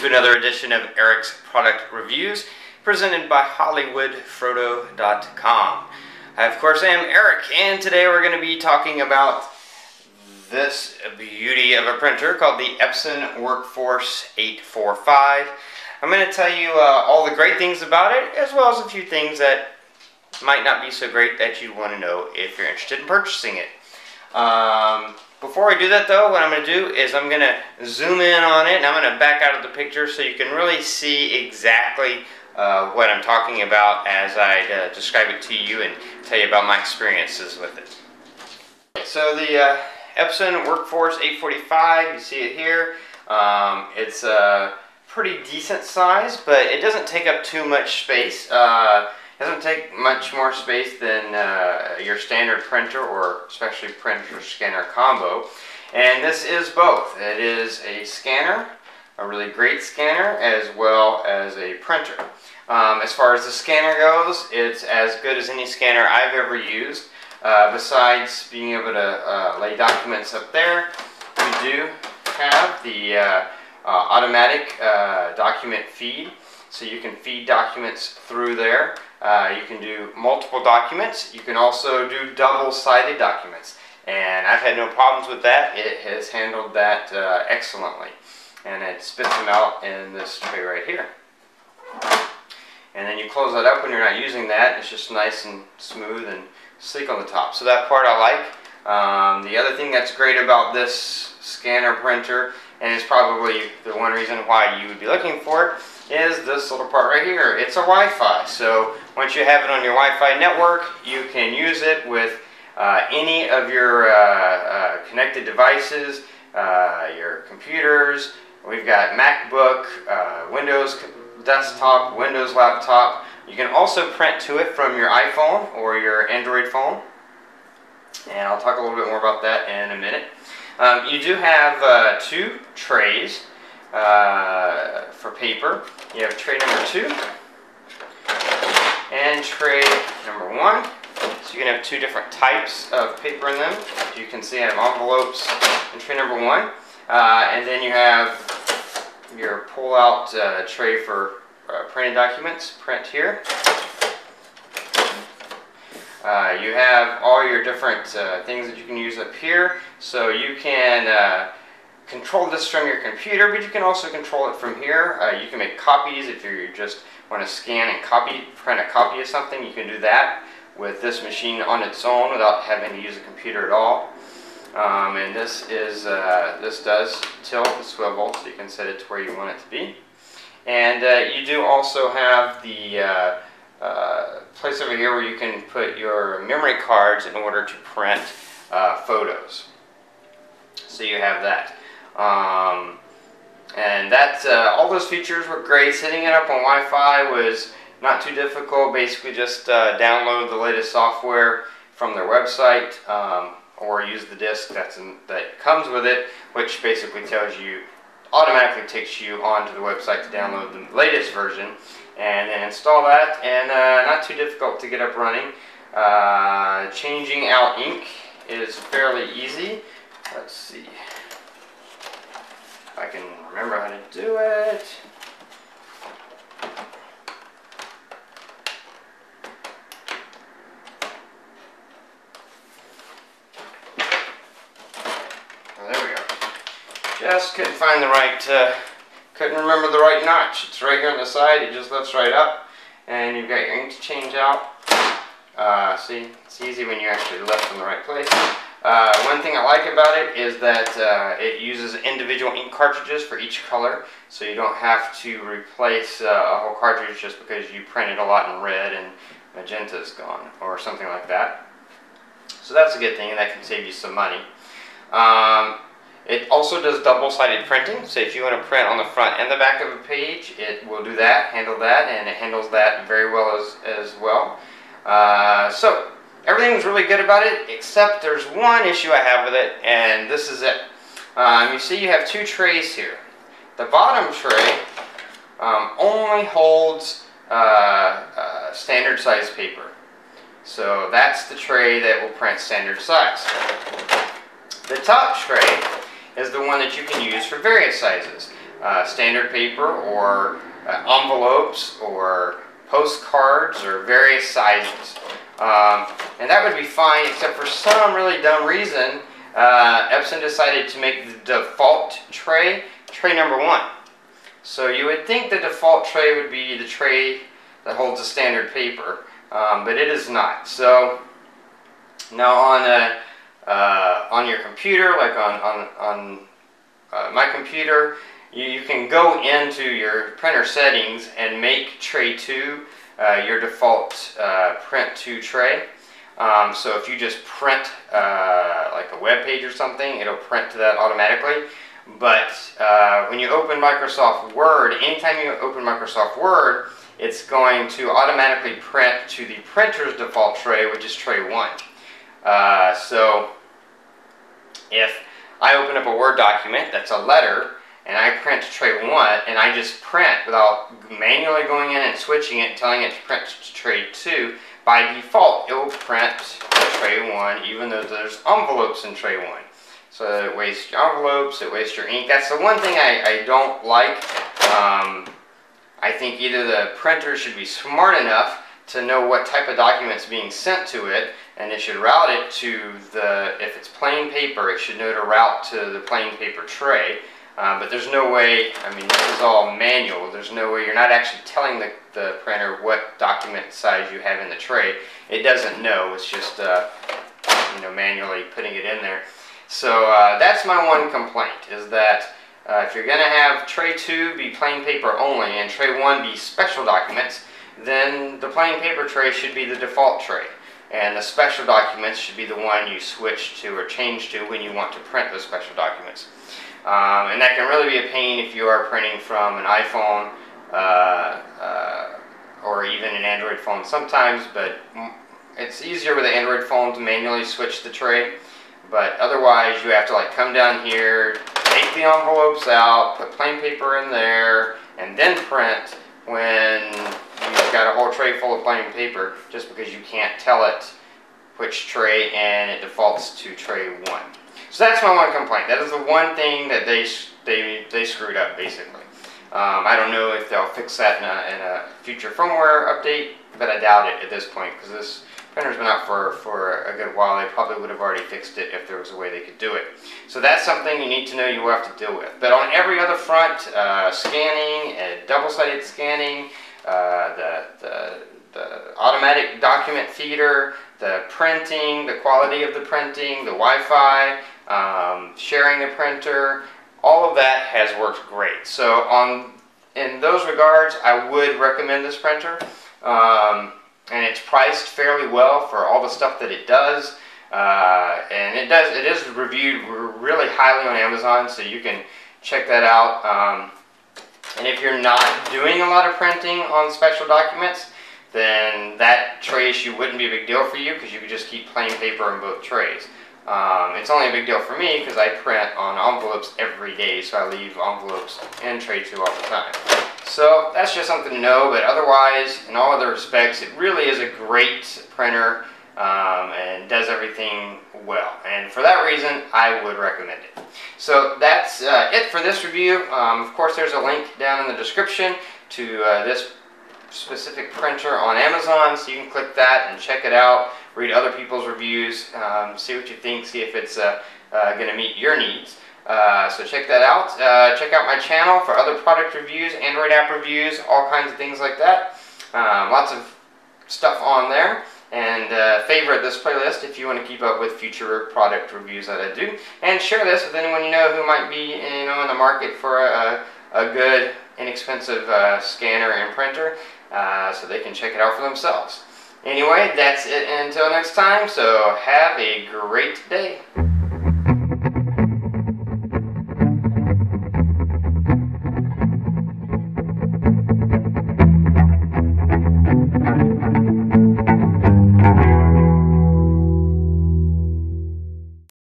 another edition of Eric's Product Reviews, presented by hollywoodfrodo.com. I, of course, am Eric, and today we're going to be talking about this beauty of a printer called the Epson Workforce 845. I'm going to tell you all the great things about it, as well as a few things that might not be so great that you want to know if you're interested in purchasing it. Before I do that though, what I'm going to do is I'm going to zoom in on it and I'm going to back out of the picture so you can really see exactly what I'm talking about as I describe it to you and tell you about my experiences with it. So the Epson Workforce 845, you see it here. It's a pretty decent size, but it doesn't take up too much space. It doesn't take much more space than your standard printer, or especially printer scanner combo. And this is both. It is a scanner, a really great scanner, as well as a printer. As far as the scanner goes, it's as good as any scanner I've ever used. Besides being able to lay documents up there, we do have the automatic document feed. So you can feed documents through there. You can do multiple documents. You can also do double-sided documents. And I've had no problems with that. It has handled that excellently. And it spits them out in this tray right here. And then you close that up when you're not using that. It's just nice and smooth and sleek on the top. So that part I like. The other thing that's great about this scanner printer, and it's probably the one reason why you would be looking for it, is this little part right here. It's a Wi-Fi. So once you have it on your Wi-Fi network, you can use it with any of your connected devices, your computers. We've got MacBook, Windows desktop, Windows laptop. You can also print to it from your iPhone or your Android phone. And I'll talk a little bit more about that in a minute. You do have two trays for paper. You have tray number 2 and tray number 1. So you can have two different types of paper in them. As you can see, I have envelopes in tray number 1. And then you have your pull-out tray for printed documents. Print here. You have all your different things that you can use up here. So you can control this from your computer, but you can also control it from here. You can make copies if you just want to scan and print a copy of something. You can do that with this machine on its own without having to use a computer at all. And this does tilt and swivel, so you can set it to where you want it to be. And you do also have the place over here where you can put your memory cards in order to print photos. So you have that. And that all those features were great. Setting it up on Wi-Fi was not too difficult. Basically just download the latest software from their website, or use the disk that comes with it, which basically automatically takes you onto the website to download the latest version, and then install that, and not too difficult to get up running. Changing out ink is fairly easy. Let's see if I can remember how to do it. Oh, there we go. Just couldn't find the right, couldn't remember the right notch. It's right here on the side. It just lifts right up, and you've got your ink to change out. See, it's easy when you actually left in the right place. One thing I like about it is that it uses individual ink cartridges for each color, so you don't have to replace a whole cartridge just because you printed a lot in red and magenta is gone, or something like that. So that's a good thing, and that can save you some money. It also does double-sided printing, so if you want to print on the front and the back of a page, it will do that, handle that, and it handles that very well as well. So everything's really good about it, except there's one issue I have with it, and this is it. You see you have two trays here. The bottom tray only holds standard size paper. So that's the tray that will print standard size. The top tray is the one that you can use for various sizes. standard paper or envelopes or postcards or various sizes. And that would be fine, except for some really dumb reason, Epson decided to make the default tray number 1. So you would think the default tray would be the tray that holds the standard paper, but it is not. So now on your computer, like on my computer, you can go into your printer settings and make tray 2 your default print to tray. So if you just print like a web page or something, it'll print to that automatically. But when you open Microsoft Word, anytime you open Microsoft Word, it's going to automatically print to the printer's default tray, which is tray 1. So if I open up a Word document that's a letter, and I print to tray 1, and I just print without manually going in and switching it and telling it to print to tray 2, by default it will print to tray 1 even though there's envelopes in tray 1. So it wastes your envelopes, it wastes your ink. That's the one thing I don't like. I think either the printer should be smart enough to know what type of document's being sent to it, and it should route it to if it's plain paper, it should know to route to the plain paper tray. But there's no way, I mean, this is all manual, there's no way, you're not actually telling the printer what document size you have in the tray. It doesn't know, it's just you know, manually putting it in there. So that's my one complaint, is that if you're going to have tray 2 be plain paper only and tray 1 be special documents, then the plain paper tray should be the default tray. And the special documents should be the one you switch to or change to when you want to print those special documents. And that can really be a pain if you are printing from an iPhone or even an Android phone sometimes, but it's easier with an Android phone to manually switch the tray. But otherwise you have to like come down here, take the envelopes out, put plain paper in there, and then print when you've got a whole tray full of plain paper, just because you can't tell it which tray and it defaults to tray 1. So that's my one complaint. That is the one thing that they screwed up, basically. I don't know if they'll fix that in a future firmware update, but I doubt it at this point, because this printer's been out for a good while. They probably would have already fixed it if there was a way they could do it. So that's something you need to know you will have to deal with. But on every other front, scanning, double-sided scanning, the automatic document feeder, the printing, the quality of the printing, the Wi-Fi, sharing the printer, all of that has worked great. So in those regards, I would recommend this printer. And it's priced fairly well for all the stuff that it does. And it is reviewed really highly on Amazon, so you can check that out. And if you're not doing a lot of printing on special documents, then that tray issue wouldn't be a big deal for you, because you could just keep plain paper in both trays. It's only a big deal for me because I print on envelopes every day, so I leave envelopes in tray 2 all the time. So that's just something to know, but otherwise, in all other respects, it really is a great printer and does everything well. And for that reason, I would recommend it. So that's it for this review. Of course, there's a link down in the description to this specific printer on Amazon, so you can click that and check it out, read other people's reviews, see what you think, see if it's going to meet your needs. So check that out. Check out my channel for other product reviews, Android app reviews, all kinds of things like that. Lots of stuff on there. And favorite this playlist if you want to keep up with future product reviews that I do. And share this with anyone you know who might be in the market for a good, inexpensive scanner and printer, so they can check it out for themselves. Anyway, that's it until next time, so have a great day.